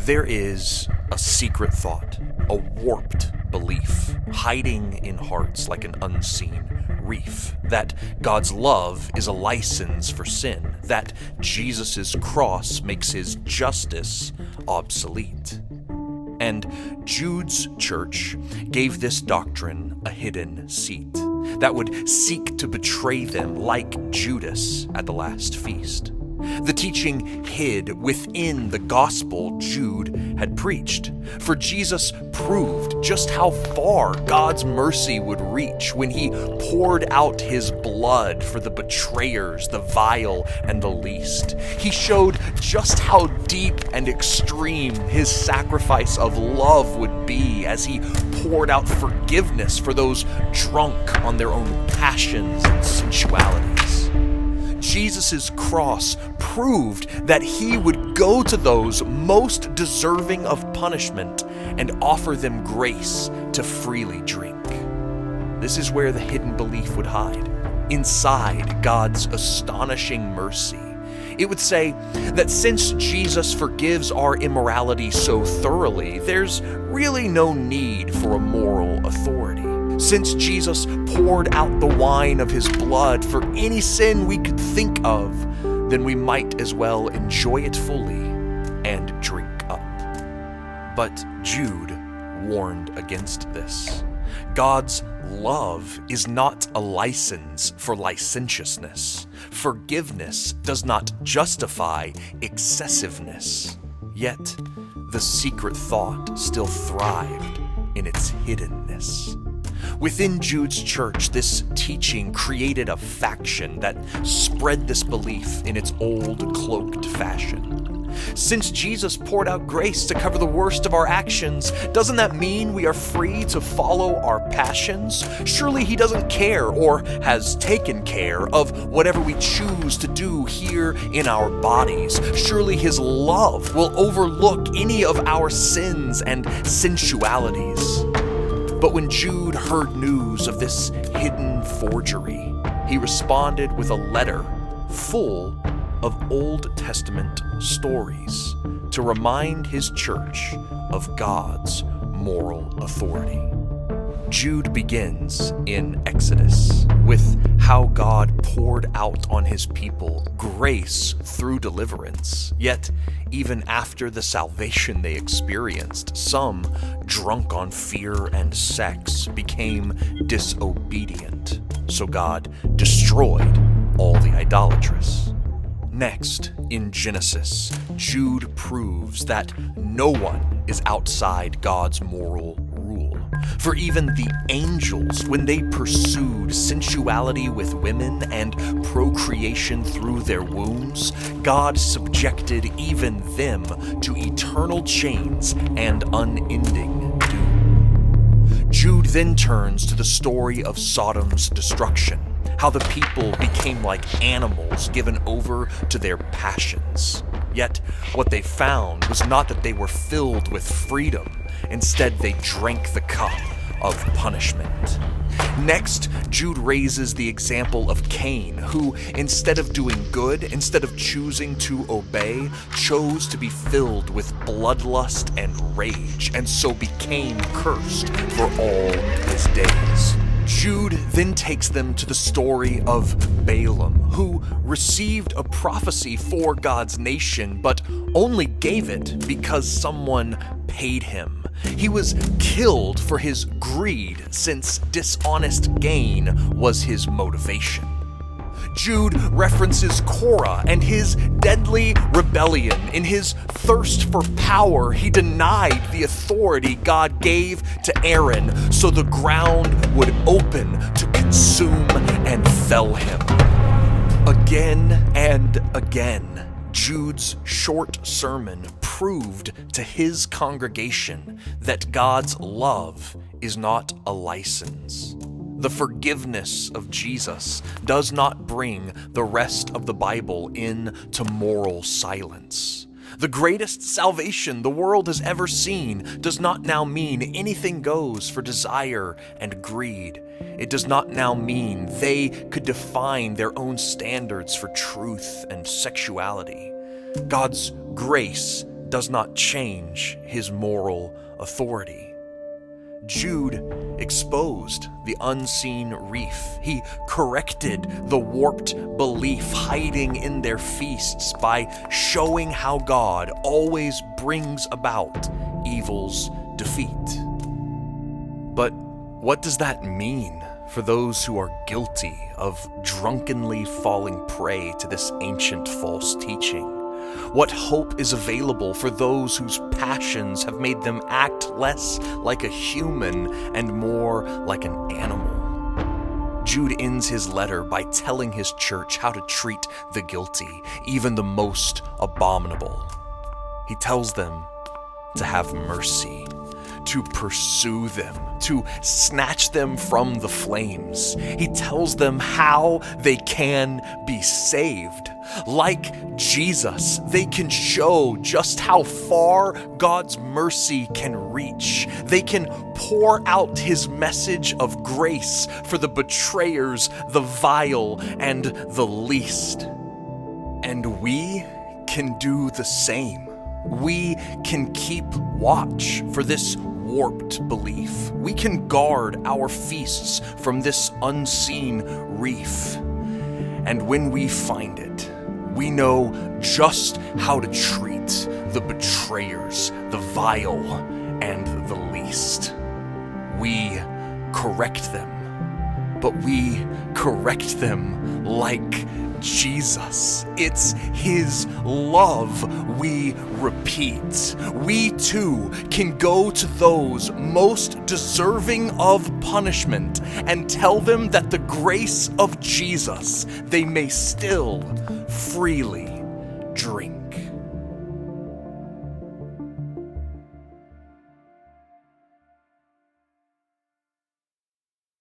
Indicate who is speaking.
Speaker 1: There is a secret thought, a warped belief, hiding in hearts like an unseen reef, that God's love is a license for sin, that Jesus' cross makes his justice obsolete. And Jude's church gave this doctrine a hidden seat that would seek to betray them like Judas at the last feast. The teaching hid within the gospel Jude had preached, for Jesus proved just how far God's mercy would reach when he poured out his blood for the betrayers, the vile, and the least. He showed just how deep and extreme his sacrifice of love would be as he poured out forgiveness for those drunk on their own passions and sensualities. Jesus' cross proved that he would go to those most deserving of punishment and offer them grace to freely drink. This is where the hidden belief would hide, inside God's astonishing mercy. It would say that since Jesus forgives our immorality so thoroughly, there's really no need for a moral authority. Since Jesus poured out the wine of his blood for any sin we could think of, then we might as well enjoy it fully and drink up. But Jude warned against this. God's love is not a license for licentiousness. Forgiveness does not justify excessiveness. Yet, the secret thought still thrived in its hiddenness. Within Jude's church, this teaching created a faction that spread this belief in its old cloaked fashion. Since Jesus poured out grace to cover the worst of our actions, doesn't that mean we are free to follow our passions? Surely he doesn't care, or has taken care, of whatever we choose to do here in our bodies. Surely his love will overlook any of our sins and sensualities. But when Jude heard news of this hidden forgery, he responded with a letter full of Old Testament stories to remind his church of God's moral authority. Jude begins in Exodus with how God poured out on his people grace through deliverance. Yet, even after the salvation they experienced, some, drunk on fear and sex, became disobedient. So God destroyed all the idolatrous. Next, in Genesis, Jude proves that no one is outside God's moral rule. For even the angels, when they pursued sensuality with women and procreation through their wombs, God subjected even them to eternal chains and unending doom. Jude then turns to the story of Sodom's destruction, how the people became like animals given over to their passions. Yet, what they found was not that they were filled with freedom. Instead, they drank the cup of punishment. Next, Jude raises the example of Cain, who, instead of doing good, instead of choosing to obey, chose to be filled with bloodlust and rage, and so became cursed for all his days. Jude then takes them to the story of Balaam, who received a prophecy for God's nation, but only gave it because someone paid him. He was killed for his greed, since dishonest gain was his motivation. Jude references Korah and his deadly rebellion. In his thirst for power, he denied the authority God gave to Aaron so the ground would open to consume and fell him. Again and again, Jude's short sermon proved to his congregation that God's love is not a license. The forgiveness of Jesus does not bring the rest of the Bible into moral silence. The greatest salvation the world has ever seen does not now mean anything goes for desire and greed. It does not now mean they could define their own standards for truth and sexuality. God's grace does not change his moral authority. Jude exposed the unseen reef. He corrected the warped belief hiding in their feasts by showing how God always brings about evil's defeat. But what does that mean for those who are guilty of drunkenly falling prey to this ancient false teaching? What hope is available for those whose passions have made them act less like a human and more like an animal? Jude ends his letter by telling his church how to treat the guilty, even the most abominable. He tells them to have mercy, to pursue them, to snatch them from the flames. He tells them how they can be saved. Like Jesus, they can show just how far God's mercy can reach. They can pour out his message of grace for the betrayers, the vile, and the least. And we can do the same. We can keep watch for this warped belief. We can guard our feasts from this unseen reef. And when we find it, we know just how to treat the betrayers, the vile, and the least. We correct them, but we correct them like Jesus. It's his love we repeat. We too can go to those most deserving of punishment and tell them that the grace of Jesus they may still freely drink.